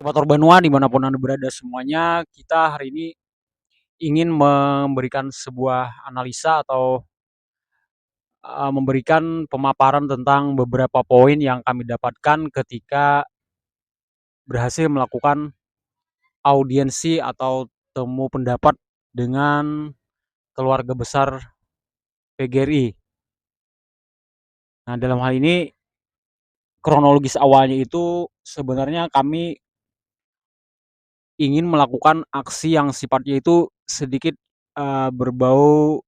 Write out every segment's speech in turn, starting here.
Sobat Urbanua dimanapun Anda berada semuanya, kita hari ini ingin memberikan sebuah analisa atau memberikan pemaparan tentang beberapa poin yang kami dapatkan ketika berhasil melakukan audiensi atau temu pendapat dengan keluarga besar PGRI. Nah, dalam hal ini kronologis awalnya itu sebenarnya kami ingin melakukan aksi yang sifatnya itu sedikit berbau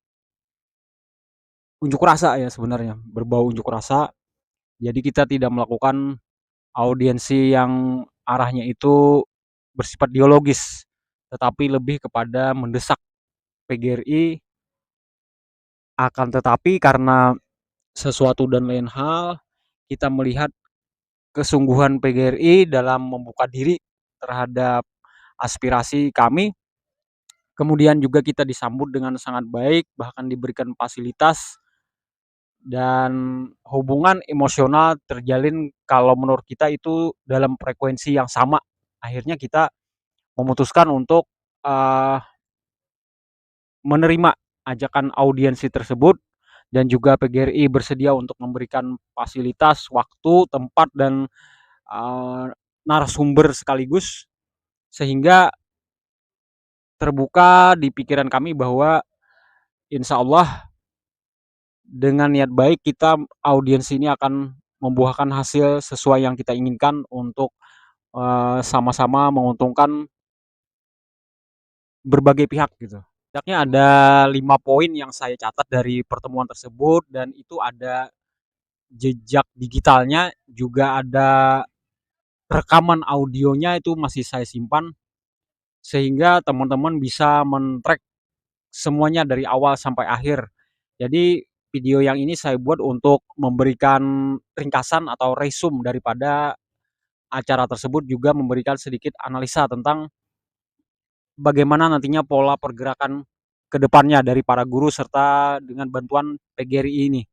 unjuk rasa ya sebenarnya, berbau unjuk rasa. Jadi kita tidak melakukan audiensi yang arahnya itu bersifat ideologis, tetapi lebih kepada mendesak PGRI. Akan tetapi karena sesuatu dan lain hal, kita melihat kesungguhan PGRI dalam membuka diri terhadap aspirasi kami. Kemudian juga kita disambut dengan sangat baik, bahkan diberikan fasilitas dan hubungan emosional terjalin kalau menurut kita itu dalam frekuensi yang sama. Akhirnya kita memutuskan untuk uh, menerima ajakan audiensi tersebut dan juga PGRI bersedia untuk memberikan fasilitas, waktu, tempat dan uh, narasumber sekaligus sehingga terbuka di pikiran kami bahwa insya Allah dengan niat baik kita audiensi ini akan membuahkan hasil sesuai yang kita inginkan untuk sama-sama menguntungkan berbagai pihak gitu. Setidaknya ada 5 poin yang saya catat dari pertemuan tersebut dan itu ada jejak digitalnya, juga ada rekaman audionya itu masih saya simpan sehingga teman-teman bisa men-track semuanya dari awal sampai akhir. Jadi video yang ini saya buat untuk memberikan ringkasan atau resume daripada acara tersebut, juga memberikan sedikit analisa tentang bagaimana nantinya pola pergerakan ke depannya dari para guru serta dengan bantuan PGRI ini.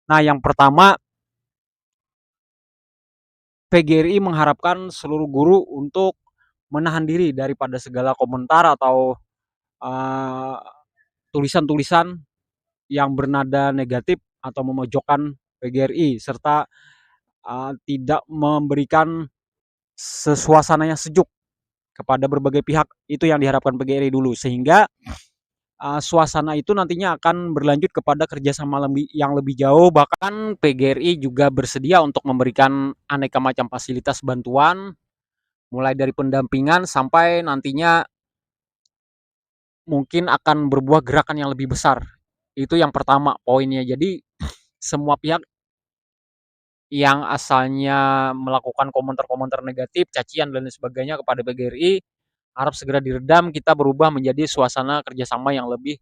Nah, yang pertama, PGRI mengharapkan seluruh guru untuk menahan diri daripada segala komentar atau uh, tulisan-tulisan yang bernada negatif atau memojokkan PGRI serta tidak memberikan suasana yang sejuk kepada berbagai pihak. Itu yang diharapkan PGRI dulu sehingga suasana itu nantinya akan berlanjut kepada kerjasama yang lebih jauh. Bahkan PGRI juga bersedia untuk memberikan aneka macam fasilitas bantuan, mulai dari pendampingan sampai nantinya mungkin akan berbuah gerakan yang lebih besar. Itu yang pertama poinnya. Jadi semua pihak yang asalnya melakukan komentar-komentar negatif, cacian dan lain sebagainya kepada PGRI harap segera diredam, kita berubah menjadi suasana kerjasama yang lebih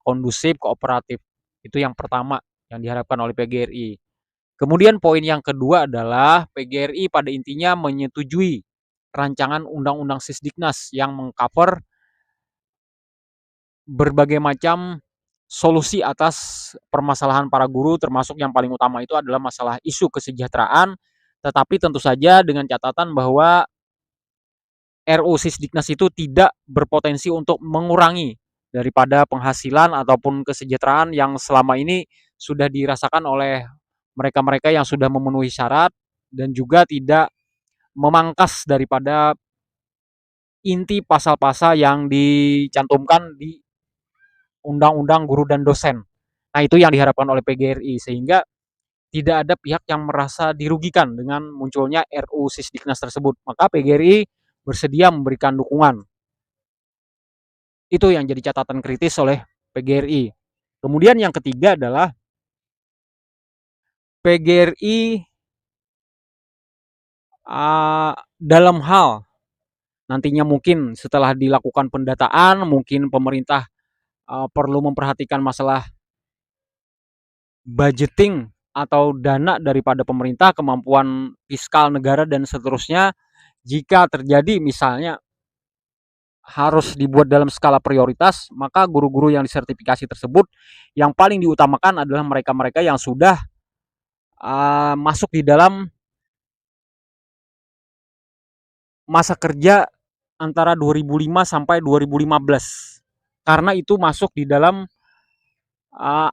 kondusif, kooperatif. Itu yang pertama yang diharapkan oleh PGRI. Kemudian poin yang kedua adalah PGRI pada intinya menyetujui rancangan undang-undang Sisdiknas yang mengcover berbagai macam solusi atas permasalahan para guru, termasuk yang paling utama itu adalah masalah isu kesejahteraan, tetapi tentu saja dengan catatan bahwa RUU Sisdiknas itu tidak berpotensi untuk mengurangi daripada penghasilan ataupun kesejahteraan yang selama ini sudah dirasakan oleh mereka-mereka yang sudah memenuhi syarat dan juga tidak memangkas daripada inti pasal-pasal yang dicantumkan di Undang-Undang Guru dan Dosen. Nah, itu yang diharapkan oleh PGRI sehingga tidak ada pihak yang merasa dirugikan dengan munculnya RUU Sisdiknas tersebut. Maka PGRI bersedia memberikan dukungan. Itu yang jadi catatan kritis oleh PGRI. Kemudian yang ketiga adalah PGRI dalam hal nantinya mungkin setelah dilakukan pendataan, mungkin pemerintah perlu memperhatikan masalah budgeting atau dana daripada pemerintah, kemampuan fiskal negara dan seterusnya. Jika terjadi misalnya harus dibuat dalam skala prioritas, maka guru-guru yang disertifikasi tersebut yang paling diutamakan adalah mereka-mereka yang sudah masuk di dalam masa kerja antara 2005 sampai 2015. Karena itu masuk di dalam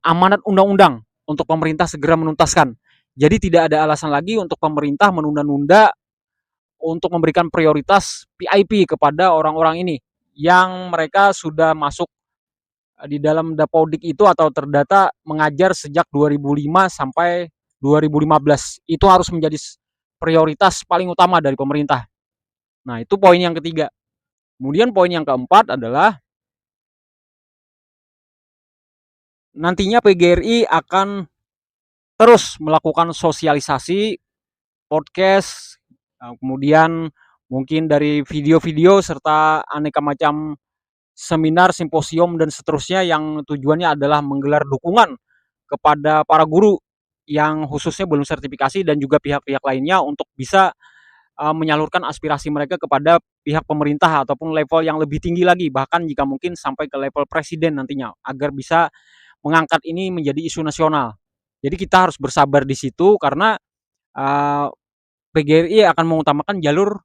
amanat undang-undang untuk pemerintah segera menuntaskan. Jadi tidak ada alasan lagi untuk pemerintah menunda-nunda untuk memberikan prioritas PIP kepada orang-orang ini yang mereka sudah masuk di dalam Dapodik itu atau terdata mengajar sejak 2005 sampai 2015. Itu harus menjadi prioritas paling utama dari pemerintah. Nah, itu poin yang ketiga. Kemudian poin yang keempat adalah nantinya PGRI akan terus melakukan sosialisasi podcast, kemudian mungkin dari video-video serta aneka macam seminar, simposium dan seterusnya yang tujuannya adalah menggelar dukungan kepada para guru yang khususnya belum sertifikasi dan juga pihak-pihak lainnya untuk bisa menyalurkan aspirasi mereka kepada pihak pemerintah ataupun level yang lebih tinggi lagi, bahkan jika mungkin sampai ke level presiden nantinya agar bisa mengangkat ini menjadi isu nasional. Jadi kita harus bersabar di situ karena PGRI akan mengutamakan jalur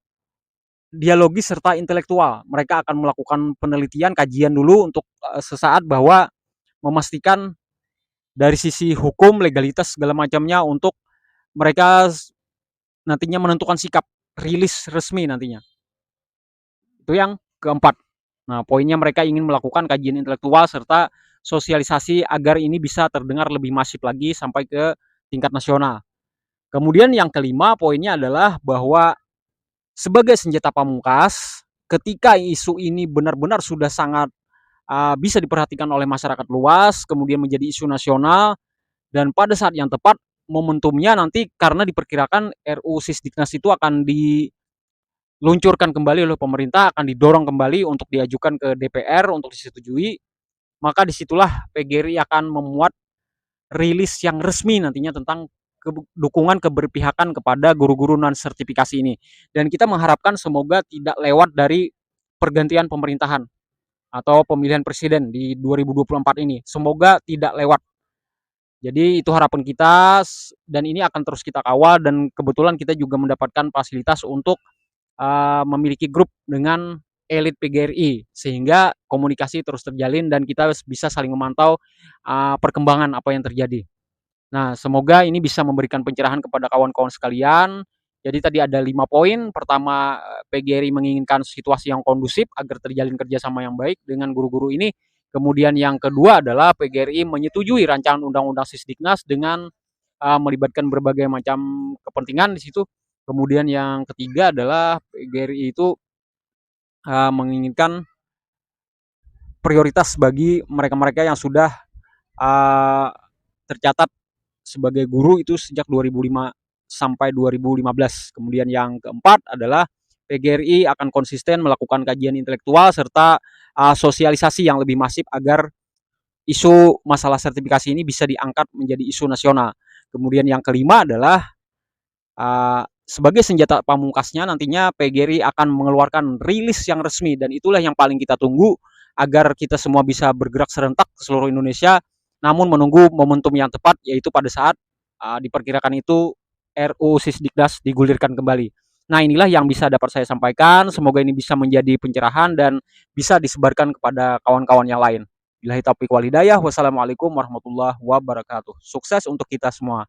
dialogis serta intelektual. Mereka akan melakukan penelitian, kajian dulu untuk sesaat bahwa memastikan dari sisi hukum, legalitas segala macamnya untuk mereka nantinya menentukan sikap rilis resmi nantinya. Itu yang keempat. Nah, poinnya mereka ingin melakukan kajian intelektual serta sosialisasi agar ini bisa terdengar lebih masif lagi sampai ke tingkat nasional. Kemudian yang kelima poinnya adalah bahwa sebagai senjata pamungkas, ketika isu ini benar-benar sudah sangat bisa diperhatikan oleh masyarakat luas, kemudian menjadi isu nasional, dan pada saat yang tepat momentumnya nanti karena diperkirakan RUU Sisdiknas itu akan diluncurkan kembali oleh pemerintah, akan didorong kembali untuk diajukan ke DPR untuk disetujui, maka disitulah PGRI akan memuat rilis yang resmi nantinya tentang dukungan keberpihakan kepada guru-guru non sertifikasi ini. Dan kita mengharapkan semoga tidak lewat dari pergantian pemerintahan atau pemilihan presiden di 2024 ini. Semoga tidak lewat. Jadi itu harapan kita dan ini akan terus kita kawal dan kebetulan kita juga mendapatkan fasilitas untuk memiliki grup dengan elit PGRI sehingga komunikasi terus terjalin dan kita bisa saling memantau perkembangan apa yang terjadi. Nah, semoga ini bisa memberikan pencerahan kepada kawan-kawan sekalian. Jadi tadi ada 5 poin. Pertama, PGRI menginginkan situasi yang kondusif agar terjalin kerjasama yang baik dengan guru-guru ini. Kemudian yang kedua adalah PGRI menyetujui rancangan undang-undang Sisdiknas dengan melibatkan berbagai macam kepentingan di situ. Kemudian yang ketiga adalah PGRI itu menginginkan prioritas bagi mereka-mereka yang sudah tercatat sebagai guru itu sejak 2005 sampai 2015. Kemudian yang keempat adalah PGRI akan konsisten melakukan kajian intelektual serta sosialisasi yang lebih masif agar isu masalah sertifikasi ini bisa diangkat menjadi isu nasional. Kemudian yang kelima adalah sebagai senjata pamungkasnya nantinya PGRI akan mengeluarkan rilis yang resmi dan itulah yang paling kita tunggu agar kita semua bisa bergerak serentak ke seluruh Indonesia namun menunggu momentum yang tepat yaitu pada saat diperkirakan itu RUU Sisdiknas digulirkan kembali. Nah, inilah yang bisa dapat saya sampaikan. Semoga ini bisa menjadi pencerahan dan bisa disebarkan kepada kawan-kawan yang lain. Billahi taufiq wal hidayah. Wassalamualaikum warahmatullahi wabarakatuh. Sukses untuk kita semua.